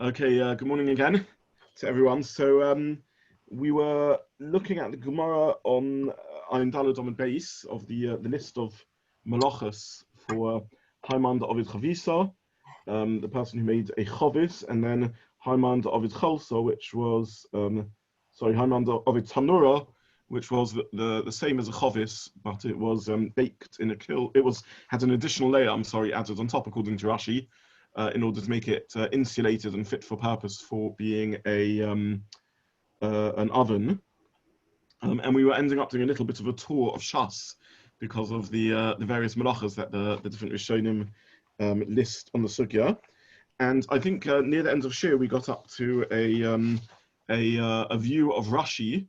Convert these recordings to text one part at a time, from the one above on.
Okay, good morning again to everyone. So we were looking at the Gemara on Ein Daled Amud Beis of the list of melachos for Haiman Ovid Chavisa, the person who made a chavis, and then Haiman Ovid Chalsa, which was Haiman Ovid Tanura, which was the same as a chavis, but it was baked in a kiln. It had an additional layer, added on top according to Rashi, in order to make it insulated and fit for purpose for being an oven. And we were ending up doing a little bit of a tour of Shas because of the various melachos that the different Rishonim list on the sugya. And I think near the end of Shiur we got up to a view of Rashi,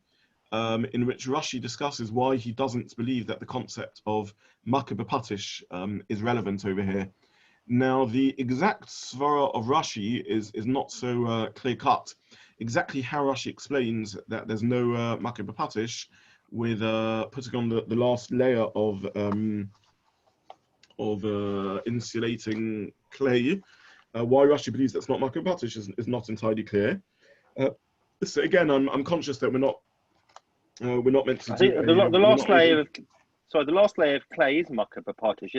in which Rashi discusses why he doesn't believe that the concept of makeh b'patish is relevant over here. Now, the exact svara of Rashi is not so clear-cut. Exactly how Rashi explains that there's no makeh b'patish with putting on the last layer of insulating clay. Why Rashi believes that's not makeh b'patish is not entirely clear. So again, I'm conscious that we're not meant to. I think the last layer of clay is makeh b'patish.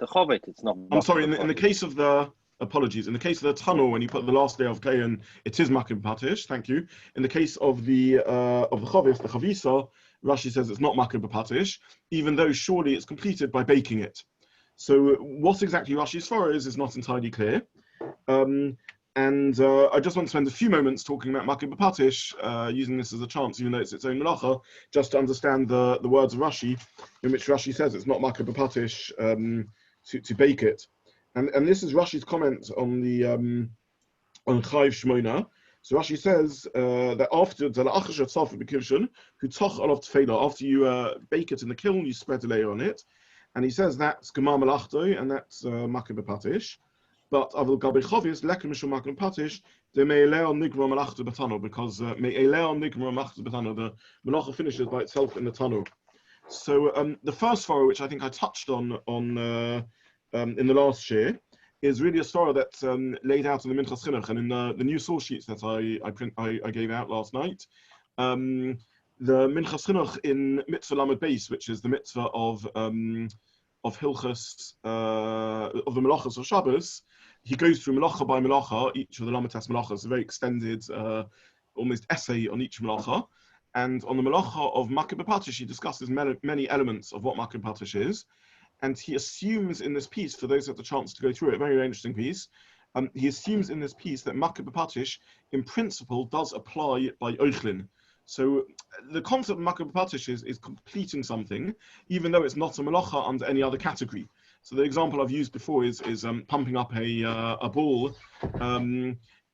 The chovit, it's not. I'm sorry. In the case of the apologies, in the case of the tunnel, when you put the last layer of clay in, it is makeh b'patish. Thank you. In the case of the chavis, the chavisa, Rashi says it's not makeh b'patish, even though surely it's completed by baking it. So what exactly Rashi's svara is not entirely clear. And I just want to spend a few moments talking about makeh b'patish, using this as a chance, even though it's its own melacha, just to understand the words of Rashi, in which Rashi says it's not makeh b'patish to bake it. And this is Rashi's comment on the on Chayv Shmona. So Rashi says that after after you bake it in the kiln, you spread a layer on it, and he says that's gemar melachto, and that's makeh b'patish. But avil gabe chavis lekem mishum makeh b'patish de me'eleo nigma melachto b'tano, because me'eleo nigma melachto b'tano, the melacha finishes by itself in the tunnel. So the first svara, which I think I touched on in the last shiur, is really a story that's laid out in the Minchas Chinuch and in the new source sheets that I gave out last night. The Minchas Chinuch in Mitzvah Lamed Beis, which is the mitzvah of Hilchos of the melachos of Shabbos, he goes through melacha by melacha, each of the Lametes melachos, a very extended, almost essay on each melacha. And on the melacha of makeh b'patish, he discusses many elements of what makeh b'patish is. And he assumes in this piece, for those who have the chance to go through it, a very, very interesting piece, he assumes in this piece that makeh b'patish, in principle, does apply by oichlin. So the concept of makeh b'patish is completing something, even though it's not a melacha under any other category. So the example I've used before is pumping up a ball.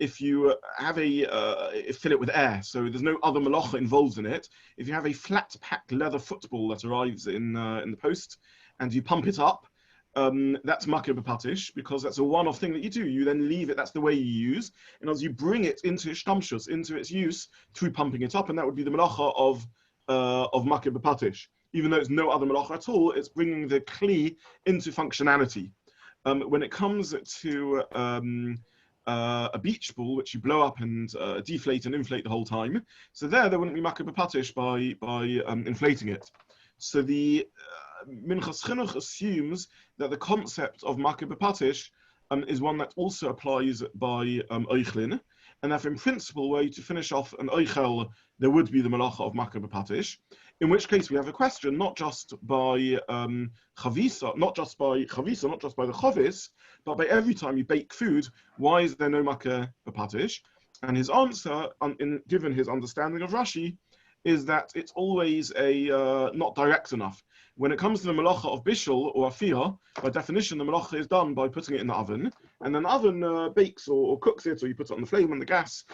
If you have fill it with air, so there's no other melacha involved in it. If you have a flat packed leather football that arrives in the post, and you pump it up, that's makeh b'patish, because that's a one-off thing that you do. You then leave it, that's the way you use, and as you bring it into shtamshus, into its use through pumping it up, and that would be the melacha of makeh b'patish. Even though it's no other melacha at all, it's bringing the kli into functionality. When it comes to a beach ball, which you blow up and deflate and inflate the whole time, so there wouldn't be makeh b'patish by inflating it. So the Minchas Chinuch assumes that the concept of makeh b'patish is one that also applies by oichlin, and that in principle, were you to finish off an oichel, there would be the melacha of makeh b'patish. In which case, we have a question not just by chavisa, not just by the chavis, but by every time you bake food. Why is there no makeh b'patish? And his answer, given his understanding of Rashi, is that it's always not direct enough. When it comes to the melacha of bishul or afiyah, by definition, the melacha is done by putting it in the oven, and then the oven bakes or cooks it, or you put it on the flame and the gas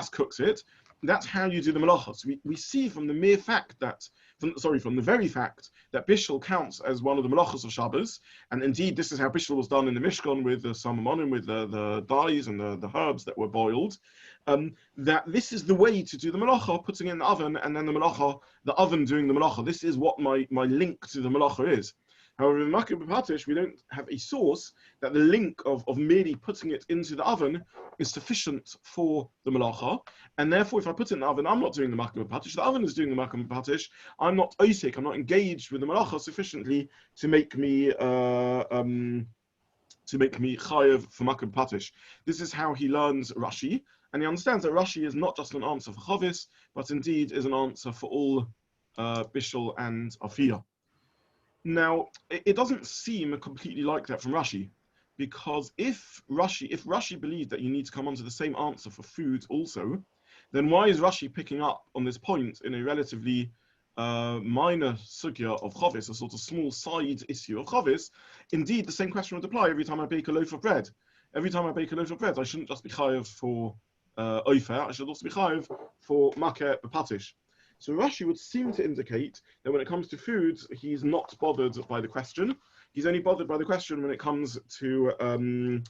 cooks it. That's how you do the melacha. So we see from the mere fact that, from the very fact that bishul counts as one of the melachos of Shabbos, and indeed this is how bishul was done in the Mishkan with the samamonim, with the dyes and the herbs that were boiled, that this is the way to do the melacha, putting it in the oven, and then the oven doing the melacha. This is what my link to the melacha is. However, in makeh b'patish, we don't have a source that the link of merely putting it into the oven is sufficient for the melacha, and therefore, if I put it in the oven, I'm not doing the makeh b'patish. The oven is doing the makeh b'patish. I'm not osik. I'm not engaged with the melacha sufficiently to make me chayev for makeh b'patish. This is how he learns Rashi, and he understands that Rashi is not just an answer for chavis, but indeed is an answer for all bishul and afiyah. Now, it doesn't seem completely like that from Rashi, because if Rashi believed that you need to come onto the same answer for food also, then why is Rashi picking up on this point in a relatively minor sugya of chavis, a sort of small side issue of chavis? Indeed, the same question would apply every time I bake a loaf of bread. Every time I bake a loaf of bread, I shouldn't just be chayev for oifer, I should also be chayev for makeh b'patish. So Rashi would seem to indicate that when it comes to foods, he's not bothered by the question. He's only bothered by the question when it comes to the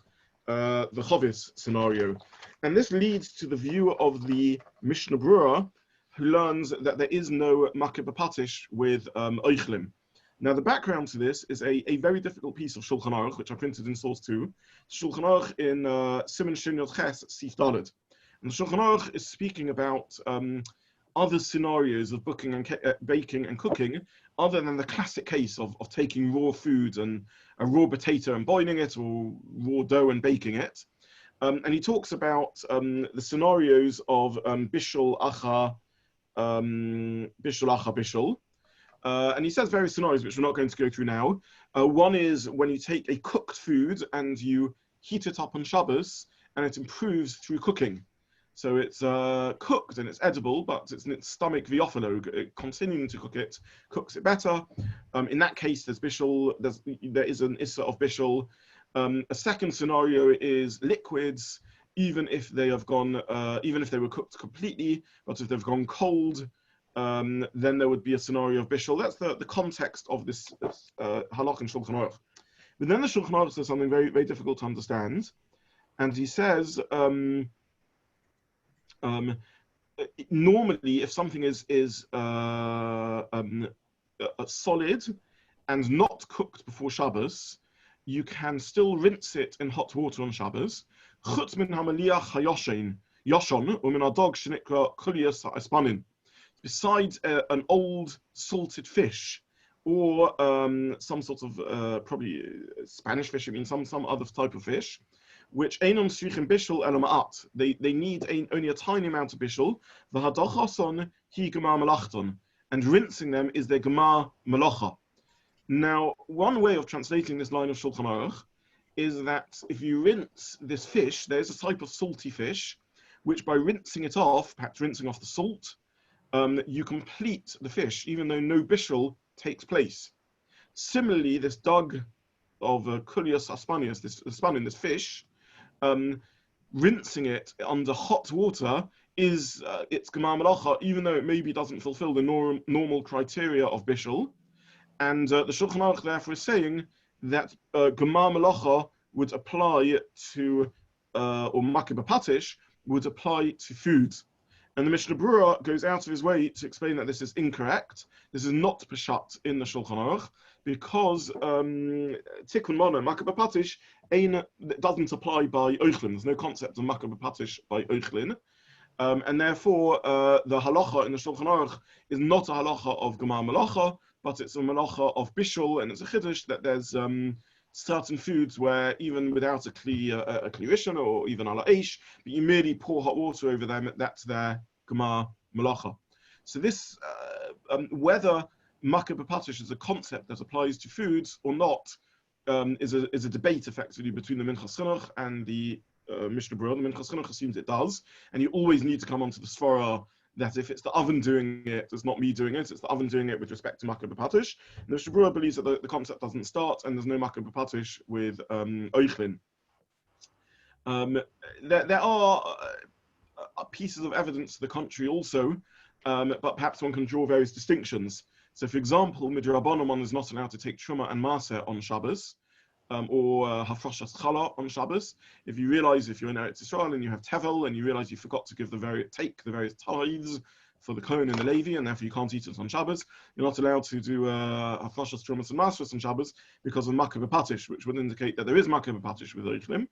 chavis scenario. And this leads to the view of the Mishnah Berurah, who learns that there is no makeh b'patish with oichlim. Now, the background to this is a very difficult piece of Shulchan Aruch, which I printed in source 2. Shulchan Aruch in Siman Shin Yod Ches Sif Dalet. And the Shulchan Aruch is speaking about other scenarios of baking and cooking, other than the classic case of taking raw food and a raw potato and boiling it, or raw dough and baking it. And he talks about the scenarios of bishul acha bishul. And he says various scenarios, which we're not going to go through now. One is when you take a cooked food and you heat it up on Shabbos, and it improves through cooking. So it's cooked and it's edible, but it's in its stomach viophilo. Continuing to cook it cooks it better. In that case, there's bishul. There is an issa of bishul. A second scenario is liquids, even if they have gone, even if they were cooked completely, but if they've gone cold, then there would be a scenario of bishul. That's the context of this Halacha in Shulchan Aruch. But then the Shulchan Aruch says something very, very difficult to understand, and he says. Normally, if something is solid and not cooked before Shabbos, you can still rinse it in hot water on Shabbos. Chutz min hamaliach hayoshin yoshon umin adog shenikra kuliyas ha'espanin. Besides an old salted fish, or some sort of probably Spanish fish, I mean some other type of fish, which einon srichim bishul elama'at. They need only a tiny amount of bishul. V'hadachason hi gemar melachton, and rinsing them is their gemar melacha. Now, one way of translating this line of Shulchan Aruch is that if you rinse this fish, there's a type of salty fish, which by rinsing it off, perhaps rinsing off the salt, you complete the fish, even though no bishul takes place. Similarly, this dug of Kulias aspanius, this fish, rinsing it under hot water is its gemar melacha, even though it maybe doesn't fulfill the normal criteria of bishul. And the Shulchan Aruch therefore is saying that gemar melacha would apply to, or makeh b'patish would apply to food. And the Mishnah Berurah goes out of his way to explain that this is incorrect. This is not peshat in the Shulchan Aruch, because tikkun mana, makeh b'patish, doesn't apply by oichlin. There's no concept of makeh b'patish by oichlin. And therefore, the halacha in the Shulchan Aruch is not a halacha of gemar melacha, but it's a melacha of bishul, and it's a chiddush that there's certain foods where even without a kli rishon or even ala eish, but you merely pour hot water over them, that's their gemar melacha. So this, whether makeh b'patish is a concept that applies to foods or not, is a debate effectively between the Minchas Chinuch and the Mishnah Berurah. The Minchas Chinuch assumes it does, and you always need to come onto the svara that if it's the oven doing it, it's not me doing it, it's the oven doing it with respect to makeh b'patish. And the Mishnah Berurah believes that the concept doesn't start, and there's no makeh b'patish with oichlin. There are pieces of evidence to the contrary also, but perhaps one can draw various distinctions. So, for example, midrabanan one is not allowed to take truma and maaser on Shabbos, or hafrashas challah on Shabbos. If you realize, if you're in Eretz Yisrael and you have tevel and you realize you forgot to give take the various tithes for the Kohen and the Levi, and therefore you can't eat it on Shabbos. You're not allowed to do Hafashas, Trumas, and Masras on Shabbos because of Makeh B'Patish, which would indicate that there is Makeh B'Patish with Eichlim.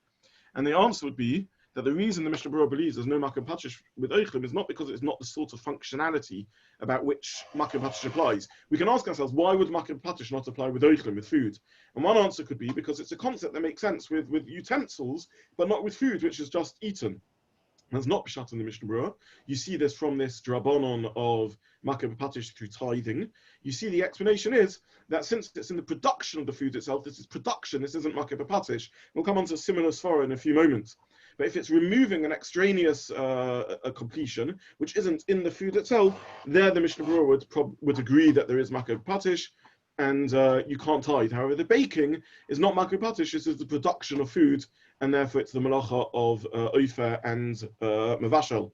And the answer would be that the reason the Mishnah Berurah believes there's no Makeh B'Patish with Eichlim is not because it's not the sort of functionality about which Makeh B'Patish applies. We can ask ourselves, why would Makeh B'Patish not apply with Eichlim, with food? And one answer could be because it's a concept that makes sense with utensils, but not with food, which is just eaten. That's not Pshat in the Mishnah Berurah. You see this from this drabonon of Makeh B'Patish through tithing. You see the explanation is that since it's in the production of the food itself, this is production, this isn't Makeh B'Patish. We'll come on to a similar svara in a few moments. But if it's removing an extraneous a completion, which isn't in the food itself, there the Mishnah Berurah would agree that there is Makeh B'Patish, and you can't tithe. However, the baking is not Makeh B'Patish, this is the production of food, and therefore it's the melacha of ofer and mavashel.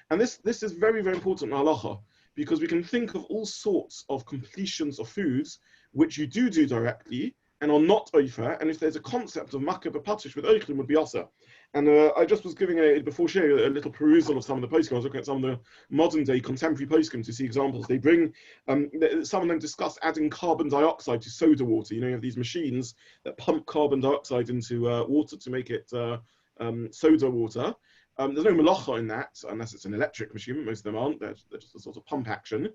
And this is very, very important in Halacha, because we can think of all sorts of completions of foods which you do directly and are not ofer, and if there's a concept of Makeh B'Patish with Eichlim would be asa. And I just was giving before sharing a little perusal of some of the poskim. I was looking at some of the modern day contemporary poskim to see examples. They bring, some of them discuss adding carbon dioxide to soda water. You have these machines that pump carbon dioxide into water to make it soda water. There's no melacha in that, unless it's an electric machine. Most of them aren't. They're just a sort of pump action.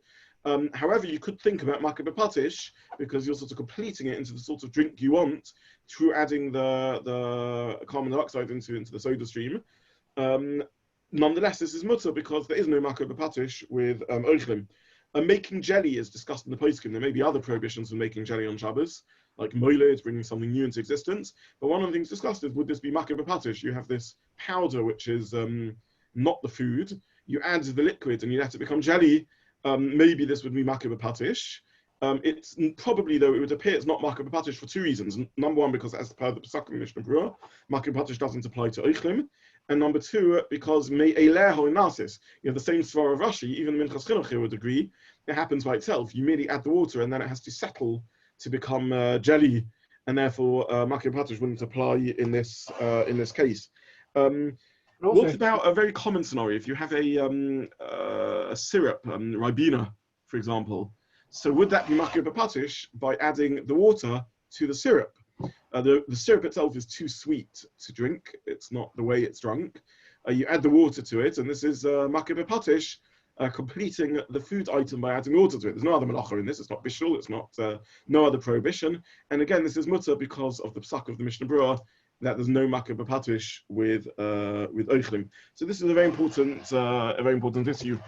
However, you could think about Makeh B'Patish because you're sort of completing it into the sort of drink you want through adding the carbon dioxide into the soda stream. Nonetheless, this is mutter because there is no Makeh B'Patish with Eichlim. Making jelly is discussed in the poskim. There may be other prohibitions for making jelly on Shabbos, like moiled, bringing something new into existence. But one of the things discussed is, would this be Makeh B'Patish? You have this powder, which is not the food. You add the liquid and you let it become jelly. Maybe this would be Makeh B'Patish. It's probably, though, it would appear it's not Makeh B'Patish for two reasons. Number one, because as per the Pesakim Mishnah Berurah, Makeh B'Patish doesn't apply to Eichlim. And number two, because you have the same svara of Rashi, even Minchas Chinuch here would agree, it happens by itself. You merely add the water and then it has to settle to become jelly, and therefore Makeh B'Patish wouldn't apply in this case. What about a very common scenario? If you have a syrup, Ribena, for example, so would that be Makeh B'Patish by adding the water to the syrup? The syrup itself is too sweet to drink. It's not the way it's drunk. You add the water to it, and this is Makeh B'Patish, completing the food item by adding water to it. There's no other melacha in this. It's not bishul. It's not no other prohibition. And again, this is mutter because of the psak of the Mishnah Berurah that there's no Makeh B'Patish with Eichlim. So this is a very important issue.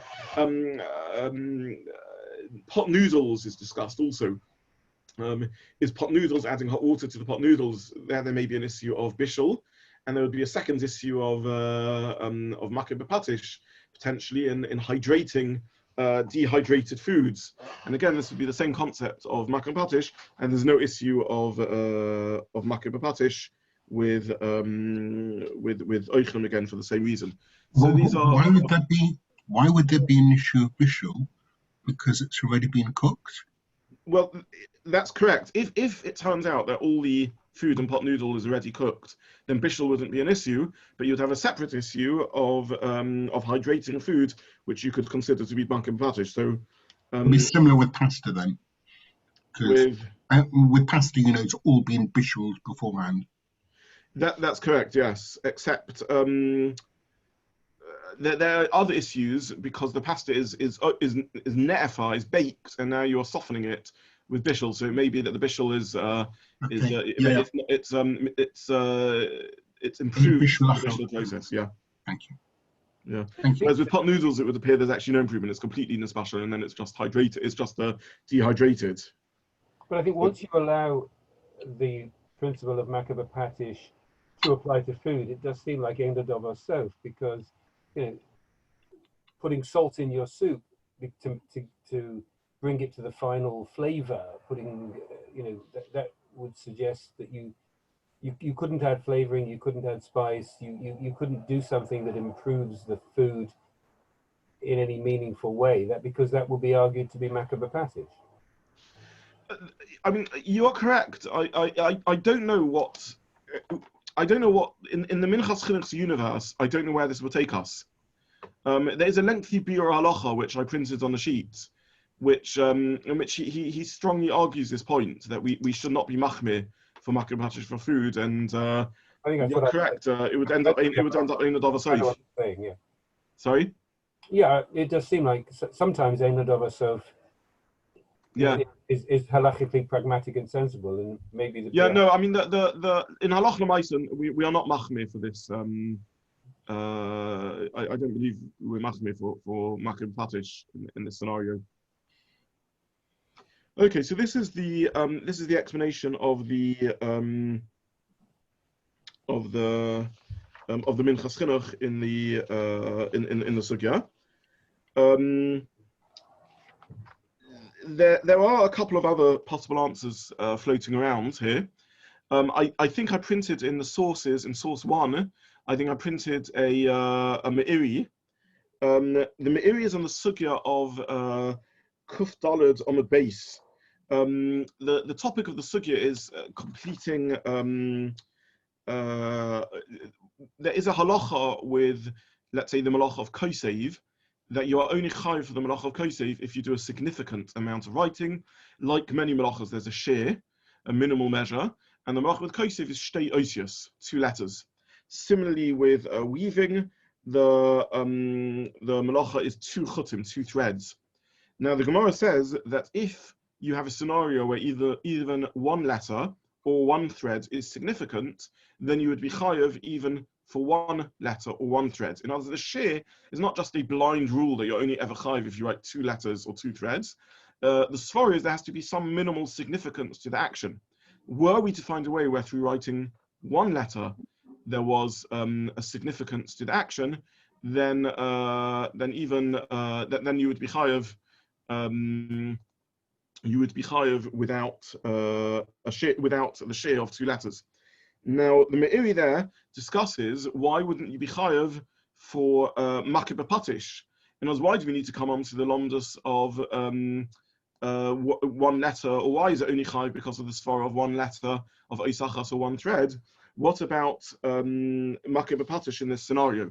Pot noodles is discussed also. Is pot noodles adding hot water to the pot noodles? There may be an issue of bishul, and there would be a second issue of Makeh B'Patish potentially in hydrating dehydrated foods. And again, this would be the same concept of Makeh B'Patish, and there's no issue of Makeh B'Patish with Eichlim again for the same reason. So well, these are. Why would there be an issue of bishul? Because it's already been cooked. Well, that's correct. If it turns out that all the food and pot noodle is already cooked, then bishul wouldn't be an issue, but you'd have a separate issue of hydrating food, which you could consider to be Makeh B'Patish. So it'd be similar with pasta then. With pasta, it's all been bishuled beforehand. That's correct, yes. Except there are other issues because the pasta is ne'efa, is baked, and now you're softening it with bishul. So it may be that the bishul it's improved the bishul process. Yeah. Thank you. Yeah. Whereas with pot noodles, it would appear there's actually no improvement. It's completely nespashal, and then it's just hydrated. It's just dehydrated. But I think once you allow the principle of Makeh B'Patish to apply to food, it does seem like Ein Davar Sof, because putting salt in your soup to bring it to the final flavor, that would suggest that you couldn't add flavoring, you couldn't add spice, you couldn't do something that improves the food in any meaningful way. Because that would be argued to be Makeh B'Patish. I mean, you are correct. I don't know what in the Minchas Chinuch's universe. I don't know where this will take us. There is a lengthy biur halacha which I printed on the sheet, in which he strongly argues this point that we should not be machmir for makir b'patish for food, and I think that's you're what correct. It would end up being a dava I know soif. what you're saying, yeah. Sorry. Yeah, it does seem like sometimes ein dava sof is halachically pragmatic and sensible, and maybe the No, I mean the in halach l'maisen we are not machmir for this. I don't believe we're machmir for makir b'patish in this scenario. Okay, so this is the explanation of the Minchas Chinuch in the sugya. There are a couple of other possible answers floating around here. I think I printed in the sources in source 1. I think I printed a me'iri. The me'iri is on the sugya of kuf daled on the base. The topic of the sugya is completing. There is a halacha with, let's say, the melachot of kosev, that you are only chayiv for the melachot of kosev if you do a significant amount of writing. Like many melachos, there's a shiur, a minimal measure, and the melachot with kosev is shtei osios, 2 letters. Similarly, with weaving, the melacha is 2 chutim, 2 threads. Now, the Gemara says that if you have a scenario where even 1 letter or 1 thread is significant, then you would be chayiv even for 1 letter or 1 thread. In other words, the shiur is not just a blind rule that you're only ever chayiv if you write 2 letters or 2 threads. The svara is there has to be some minimal significance to the action. Were we to find a way where through writing 1 letter there was a significance to the action, then you would be chayiv. You would be chayiv without the shiur of 2 letters. Now, the me'iri there discusses why wouldn't you be chayiv for makir b'patish? In other words, why do we need to come on to the lomdus of 1 letter, or why is it only chayiv because of the svara of 1 letter of isachas or 1 thread? What about makir b'patish in this scenario?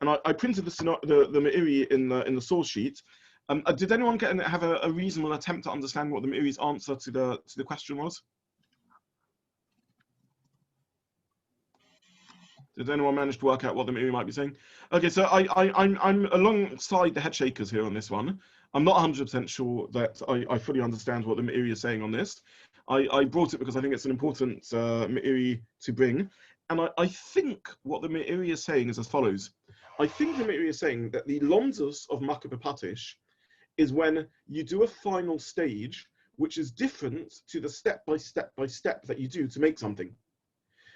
And I printed the me'iri in the source sheet. Did anyone have a reasonable attempt to understand what the me'iri's answer to the question was? Did anyone manage to work out what the me'iri might be saying? Okay, so I'm alongside the head shakers here on this one. I'm not 100% sure that I fully understand what the me'iri is saying on this. I brought it because I think it's an important me'iri to bring. And I think what the me'iri is saying is as follows. I think the me'iri is saying that the lomdus of makir b'patish is when you do a final stage which is different to the step by step that you do to make something.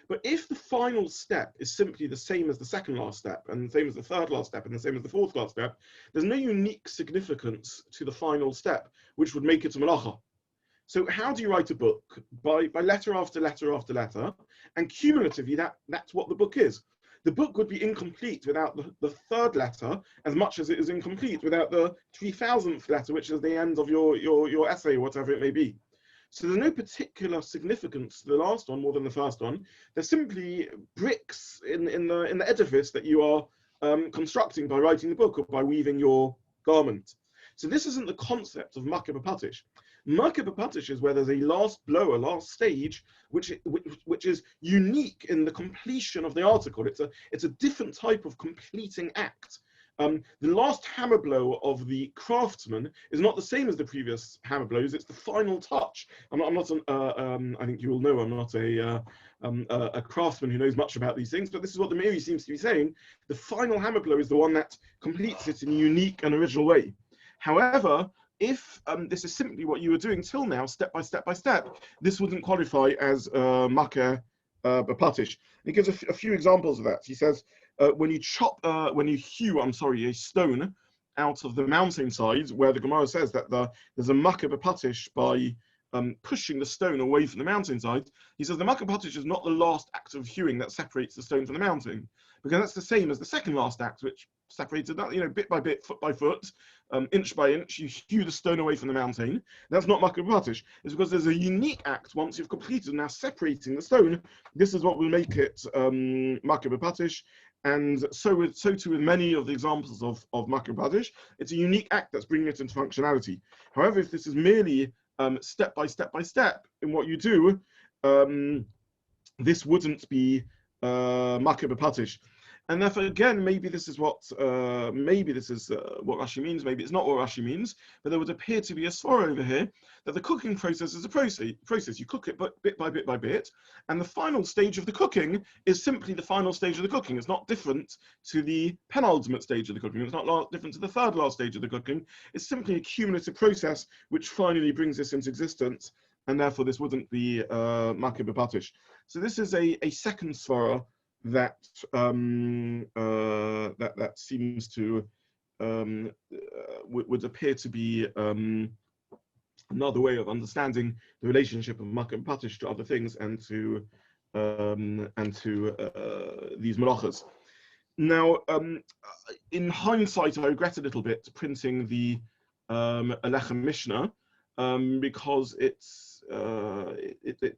But if the final step is simply the same as the second last step, and the same as the third last step, and the same as the fourth last step, there's no unique significance to the final step, which would make it a melacha. So how do you write a book? By letter after letter after letter, and cumulatively that's what the book is. The book would be incomplete without the 3rd letter, as much as it is incomplete without the 3000th letter, which is the end of your essay, whatever it may be. So there's no particular significance to the last one more than the first one. They're simply bricks in the edifice that you are constructing by writing the book or by weaving your garment. So this isn't the concept of makir b'patish. Makir b'patish is where there's a last blow, a last stage, which is unique in the completion of the article. It's a different type of completing act. The last hammer blow of the craftsman is not the same as the previous hammer blows. It's the final touch. I think you all know I'm not a craftsman who knows much about these things, but this is what the me'iri seems to be saying. The final hammer blow is the one that completes it in a unique and original way. However, if this is simply what you were doing till now, step by step by step, this wouldn't qualify as makir b'patish. He gives a few examples of that. He says, when you hew a stone out of the mountainside, where the Gemara says that there's a makir b'patish by pushing the stone away from the mountainside, he says the makir b'patish is not the last act of hewing that separates the stone from the mountain, because that's the same as the second last act, which separated that, bit by bit, foot by foot, inch by inch, you hew the stone away from the mountain. That's not makir b'patish. It's because there's a unique act once you've completed now separating the stone. This is what will make it makir b'patish, And so too with many of the examples of Makir B'Patish, it's a unique act that's bringing it into functionality. However, if this is merely step by step in what you do, this wouldn't be Makir B'Patish. And therefore, again, maybe this is what Rashi means. Maybe it's not what Rashi means. But there would appear to be a svara over here that the cooking process is a process. You cook it bit by bit, and the final stage of the cooking is simply the final stage of the cooking. It's not different to the penultimate stage of the cooking. It's not different to the third last stage of the cooking. It's simply a cumulative process which finally brings this into existence, and therefore this wouldn't be Makir B'Patish. So this is a second svara that that seems to would appear to be another way of understanding the relationship of Makir B'Patish to other things and to these melachos. Now, in hindsight, I regret a little bit printing the Halacha Mishnah because it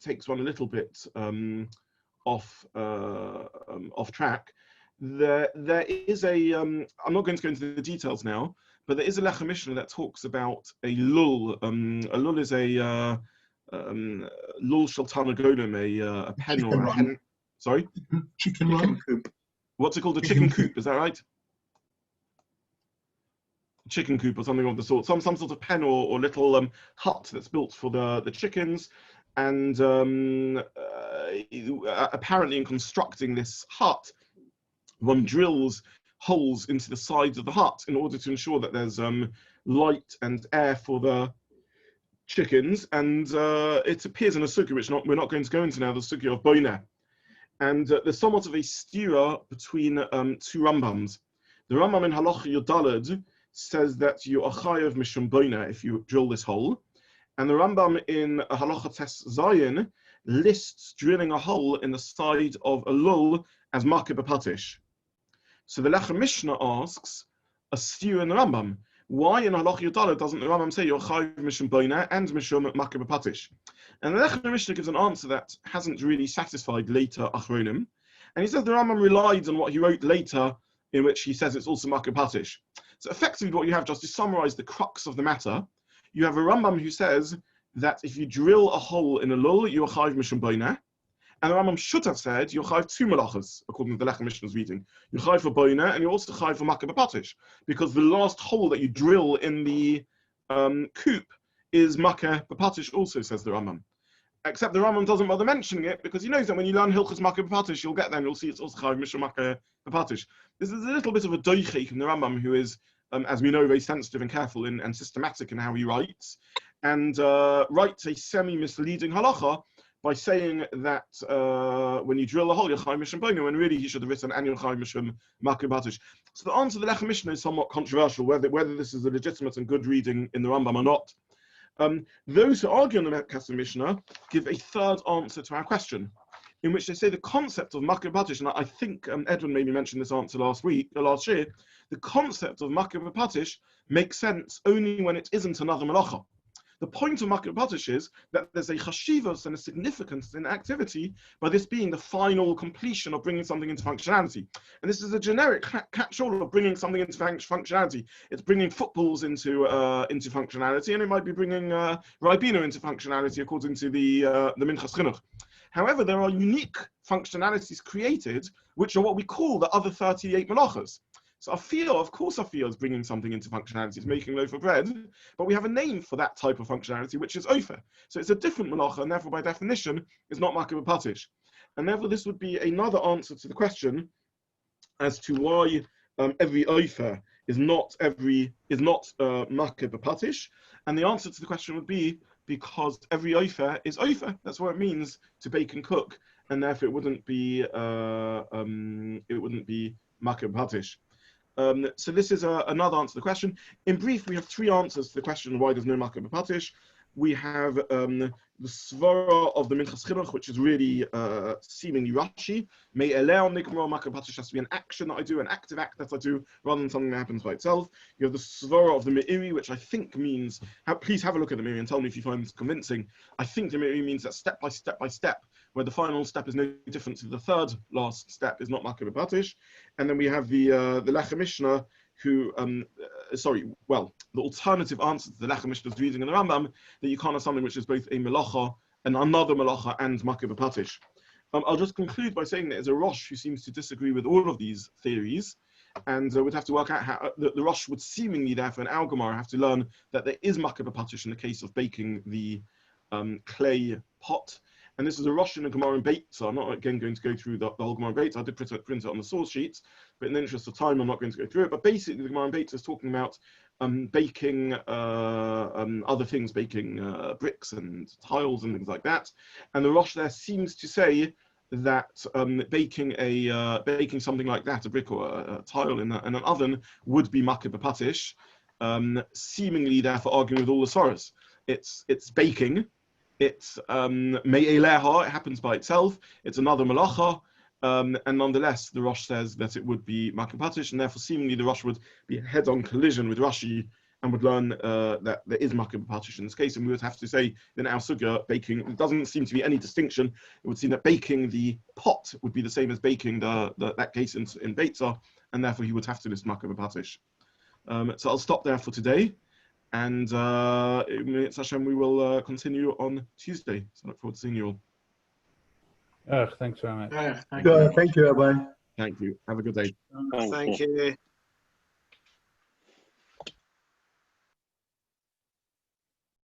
takes one a little bit off track. There is a I'm not going to go into the details now, but there is a Halacha Mishnah that talks about a lul. A lul is a lul shel tarnagolim, a pen or a hen. Sorry, chicken run. Coop. What's it called? A chicken coop? Is that right? Chicken coop or something of the sort. Some sort of pen or little hut that's built for the chickens. And apparently in constructing this hut, one drills holes into the sides of the hut in order to ensure that there's light and air for the chickens. And it appears in a sugya, which we're not going to go into now, the sugya of boina. And there's somewhat of a stira between two Rambams. The Rambam in Halacha Yodalad says that you are chayav mishum boina if you drill this hole. And the Rambam in Halacha Tes Zayin lists drilling a hole in the side of a lul as Makir B'Patish. So the Halacha Mishnah asks a steer in the Rambam, why in Halacha Yudala doesn't the Rambam say you're chayiv mishum boina and mishum Makir B'Patish? And the Halacha Mishnah gives an answer that hasn't really satisfied later Achronim. And he says the Rambam relied on what he wrote later, in which he says it's also Makir B'Patish. So effectively what you have, just to summarize the crux of the matter, you have a Rambam who says that if you drill a hole in a lul, you're chayiv mishum boina, and the Rambam should have said you're chayiv two melachos, according to the Halacha Mishnah's reading. You're chayiv for boina, and you're also chayiv for Makir B'Patish, because the last hole that you drill in the coop is Makir B'Patish also, says the Rambam. Except the Rambam doesn't bother mentioning it because he knows that when you learn Hilchos Makir B'Patish, you'll get there and you'll see it's also chayiv mishum Makir B'Patish. This is a little bit of a doichik in the Rambam, who is, as we know, very sensitive and careful and systematic in how he writes, and writes a semi-misleading halacha by saying that when you drill a hole, you're chayiv mishum boina, when really he should have written and you're chayiv mishum Makir B'Patish. So the answer to the Halacha Mishnah is somewhat controversial, whether this is a legitimate and good reading in the Rambam or not. Those who argue on the Kassen Mishnah give a third answer to our question, in which they say the concept of Makir B'Patish, and I think Edwin maybe mentioned this answer last year, the concept of Makir B'Patish makes sense only when it isn't another melacha. The point of Makir B'Patish is that there's a chashivos and a significance in activity by this being the final completion of bringing something into functionality. And this is a generic catch-all of bringing something into functionality. It's bringing footballs into functionality, and it might be bringing Ribena into functionality according to the Minchas Chinuch. However, there are unique functionalities created, which are what we call the other 38 melachos. So Afiyah, of course, Afiyah is bringing something into functionality. It's making a loaf of bread, but we have a name for that type of functionality, which is Ofer. So it's a different melacha, and therefore, by definition, is not Makir B'Patish. And therefore, this would be another answer to the question as to why every Ofer is not Makir B'Patish. And the answer to the question would be because every Ofer is Ofer. That's what it means to bake and cook, and therefore it wouldn't be Makir B'Patish. So this is another answer to the question. In brief, we have three answers to the question why there's no Makir B'Patish. We have the svara of the Minchas Chinuch, which is really seemingly Rashi. May allow Nikmar Makir B'Patish has to be an action that I do, an active act that I do, rather than something that happens by itself. You have the svara of the Me'iri, which I think means, please have a look at the Me'iri and tell me if you find this convincing. I think the Me'iri means that step by step, where the final step is no different to the third last step, is not makeh b'patish. And then we have the Lechem Mishnah, who, the alternative answer to the Lechem Mishnah's reading in the Rambam, that you can't have something which is both a melacha and another melacha and makeh b'patish. I'll just conclude by saying that there's a Rosh who seems to disagree with all of these theories, and we'd have to work out how the Rosh would seemingly, therefore, in our Gemara, have to learn that there is makeh b'patish in the case of baking the clay pot. And this is a Rosh in a Gemara in Beit, so I'm not again going to go through the whole Gemara in Beit. I did print it on the source sheets, but in the interest of time, I'm not going to go through it. But basically, the Gemara in Beit is talking about baking other things, baking bricks and tiles and things like that. And the Rosh there seems to say that baking something like that, a brick or a tile in an oven, would be makeh b'patish, seemingly therefore arguing with all the soros. It's baking. It's me'eleha, it happens by itself. It's another melacha, and nonetheless, the Rosh says that it would be makeh b'patish, and therefore, seemingly, the Rosh would be head-on collision with Rashi and would learn that there is makeh b'patish in this case. And we would have to say in our sugya, baking, there doesn't seem to be any distinction. It would seem that baking the pot would be the same as baking that case in Beitzah, and therefore, he would have to list makeh b'patish. So I'll stop there for today. And in Hashem, we will continue on Tuesday. So I look forward to seeing you all. Thanks very much. Thank you, Rabbi. Thank you. Have a good day. Thank you.